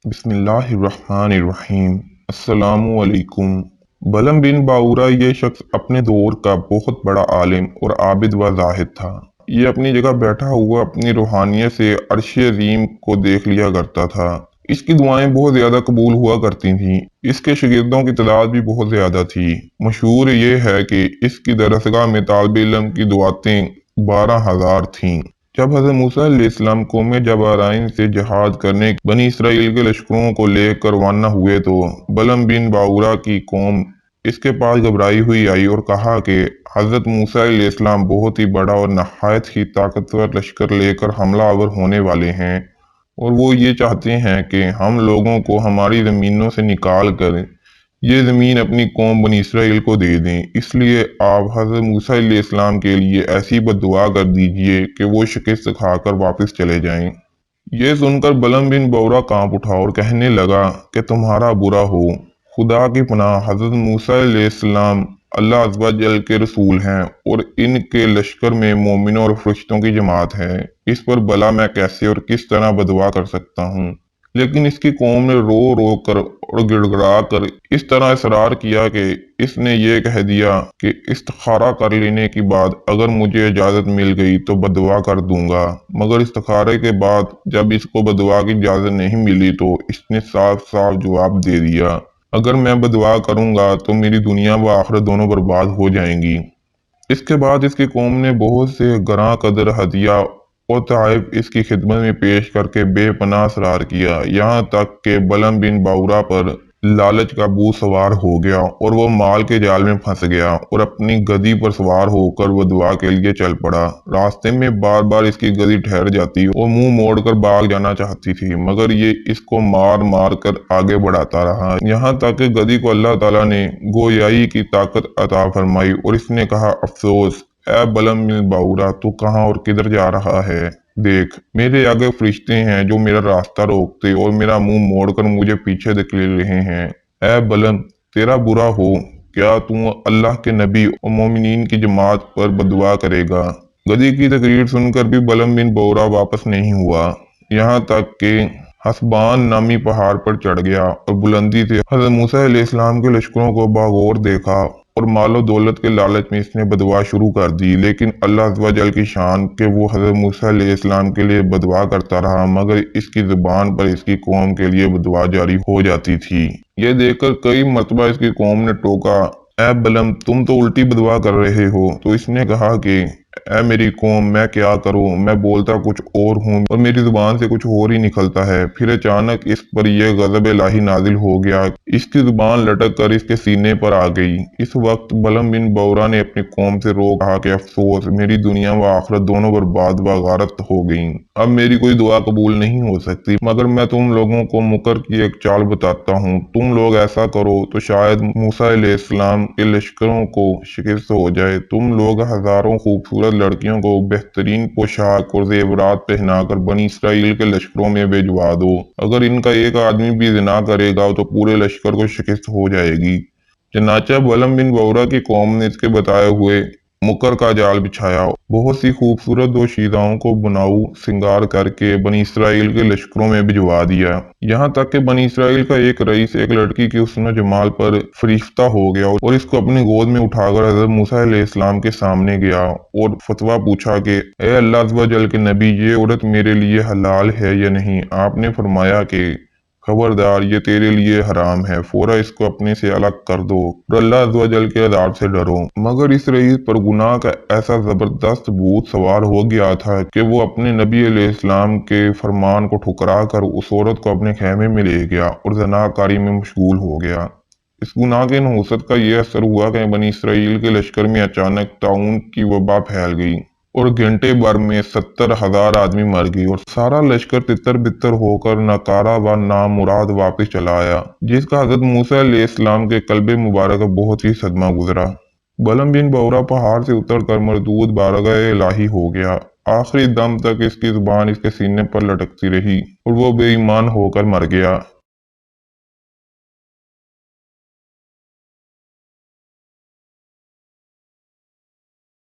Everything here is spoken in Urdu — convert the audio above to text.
بسم اللہ الرحمن الرحیم۔ السلام علیکم۔ بلم بن باورا یہ شخص اپنے دور کا بہت بڑا عالم اور عابد و زاہد تھا۔ یہ اپنی جگہ بیٹھا ہوا اپنی روحانیت سے عرش عظیم کو دیکھ لیا کرتا تھا۔ اس کی دعائیں بہت زیادہ قبول ہوا کرتی تھیں۔ اس کے شاگردوں کی تعداد بھی بہت زیادہ تھی۔ مشہور یہ ہے کہ اس کی درسگاہ میں طالب علم کی دعاتیں 12,000 تھیں۔ جب حضرت موسیٰ علیہ السلام قوم جبارائن سے جہاد کرنے بنی اسرائیل کے لشکروں کو لے کر روانہ ہوئے تو بلم بن باورا کی قوم اس کے پاس گھبرائی ہوئی آئی اور کہا کہ حضرت موسیٰ علیہ السلام بہت ہی بڑا اور نہایت ہی طاقتور لشکر لے کر حملہ آور ہونے والے ہیں اور وہ یہ چاہتے ہیں کہ ہم لوگوں کو ہماری زمینوں سے نکال کر یہ زمین اپنی قوم بنی اسرائیل کو دے دیں۔ اس لیے آپ حضرت موسیٰ علیہ السلام کے لیے ایسی بددعا کر دیجئے کہ وہ شکست کھا کر واپس چلے جائیں۔ یہ سن کر بلم بن باورا کانپ اٹھا اور کہنے لگا کہ تمہارا برا ہو، خدا کی پناہ، حضرت موسیٰ علیہ السلام اللہ عز و جل کے رسول ہیں اور ان کے لشکر میں مومنوں اور فرشتوں کی جماعت ہے۔ اس پر بھلا میں کیسے اور کس طرح بددعا کر سکتا ہوں؟ لیکن اس کی قوم نے رو رو کر اور گڑ گڑا کر اس طرح اصرار کیا کہ اس نے یہ کہہ دیا کہ استخارہ کر لینے کے بعد اگر مجھے اجازت مل گئی تو بددعا کر دوں گا، مگر استخارے کے بعد جب اس کو بددعا کی اجازت نہیں ملی تو اس نے صاف صاف جواب دے دیا، اگر میں بددعا کروں گا تو میری دنیا و آخرت دونوں برباد ہو جائیں گی۔ اس کے بعد اس کی قوم نے بہت سے گراں قدر ہدیہ اور تحائف اس کی خدمت میں پیش کر کے بے پناہ اصرار کیا، یہاں تک کہ بلم بن باورا پر لالچ کا بھوت سوار ہو گیا اور وہ مال کے جال میں پھنس گیا اور اپنی گدی پر سوار ہو کر بددعا کے لیے چل پڑا۔ راستے میں بار بار اس کی گدی ٹھہر جاتی اور منہ موڑ کر بھاگ جانا چاہتی تھی، مگر یہ اس کو مار مار کر آگے بڑھاتا رہا، یہاں تک کہ گدی کو اللہ تعالیٰ نے گویائی کی طاقت عطا فرمائی اور اس نے کہا، افسوس اے بلم بن باورا، تو کہاں اور کدھر جا رہا ہے؟ دیکھ، میرے آگے فرشتے ہیں جو میرا راستہ روکتے اور میرا منہ موڑ کر مجھے پیچھے دھکیل رہے ہیں۔ اے بلم، تیرا برا ہو، کیا تو اللہ کے نبی اور مومنین کی جماعت پر بددعا کرے گا؟ گدی کی تقریر سن کر بھی بلم بن باورا واپس نہیں ہوا، یہاں تک کہ حسبان نامی پہاڑ پر چڑھ گیا اور بلندی سے حضرت موسیٰ علیہ السلام کے لشکروں کو باغور دیکھا اور مال و دولت کے لالچ میں اس نے بددعا شروع کر دی، لیکن اللہ عز و جل کی شان کہ وہ حضرت موسیٰ علیہ السلام کے لیے بددعا کرتا رہا، مگر اس کی زبان پر اس کی قوم کے لیے بددعا جاری ہو جاتی تھی۔ یہ دیکھ کر کئی مرتبہ اس کی قوم نے ٹوکا، اے بلم، تم تو الٹی بددعا کر رہے ہو۔ تو اس نے کہا کہ اے میری قوم، میں کیا کروں، میں بولتا کچھ اور ہوں اور میری زبان سے کچھ اور ہی نکلتا ہے۔ پھر اچانک اس پر یہ غضب الہی نازل ہو گیا، اس کی زبان لٹک کر اس کے سینے پر آ گئی۔ اس وقت بلم بن باورا نے اپنی قوم سے رو کہا کہ افسوس، میری دنیا و آخرت دونوں برباد و غارت ہو گئیں، اب میری کوئی دعا قبول نہیں ہو سکتی، مگر میں تم لوگوں کو مکر کی ایک چال بتاتا ہوں، تم لوگ ایسا کرو تو شاید موسیٰ علیہ السلام کے لشکروں کو شکست ہو جائے۔ تم لوگ ہزاروں خوبصورت لڑکیوں کو بہترین پوشاک اور زیورات پہنا کر بنی اسرائیل کے لشکروں میں بھیجوا دو، اگر ان کا ایک آدمی بھی زنا کرے گا تو پورے لشکر کو شکست ہو جائے گی۔ چنانچہ بلم بن باورا کی قوم نے اس کے بتائے ہوئے مکر کا جال بچھایا، بہت سی خوبصورت دوشیزاؤں کو بناؤ سنگار کر کے بنی اسرائیل کے لشکروں میں بھجوا دیا، یہاں تک کہ بنی اسرائیل کا ایک رئیس ایک لڑکی کی حسن و جمال پر فریفتہ ہو گیا اور اس کو اپنی گود میں اٹھا کر حضرت موسیٰ علیہ السلام کے سامنے گیا اور فتویٰ پوچھا کہ اے اللہ عز و جل کے نبی، یہ عورت میرے لیے حلال ہے یا نہیں؟ آپ نے فرمایا کہ خبردار، یہ تیرے لیے حرام ہے، فوراً اس کو اپنے سے الگ کر دو اور اللہ عز و جل کے عذاب سے ڈرو۔ مگر اس رئیس پر گناہ کا ایسا زبردست بھوت سوار ہو گیا تھا کہ وہ اپنے نبی علیہ السلام کے فرمان کو ٹھکرا کر اس عورت کو اپنے خیمے میں لے گیا اور زنا کاری میں مشغول ہو گیا۔ اس گناہ کے نحوست کا یہ اثر ہوا کہ بنی اسرائیل کے لشکر میں اچانک طاعون کی وبا پھیل گئی اور گھنٹے بھر میں 70,000 آدمی مر گئی اور سارا لشکر تتر بتر ہو کر ناکارہ و نامراد واپس چلا آیا، جس کا حضرت موسیٰ علیہ السلام کے قلب مبارک بہت ہی صدمہ گزرا۔ بلم بن باورا پہاڑ سے اتر کر مردود بارگاہ الہی ہو گیا، آخری دم تک اس کی زبان اس کے سینے پر لٹکتی رہی اور وہ بے ایمان ہو کر مر گیا۔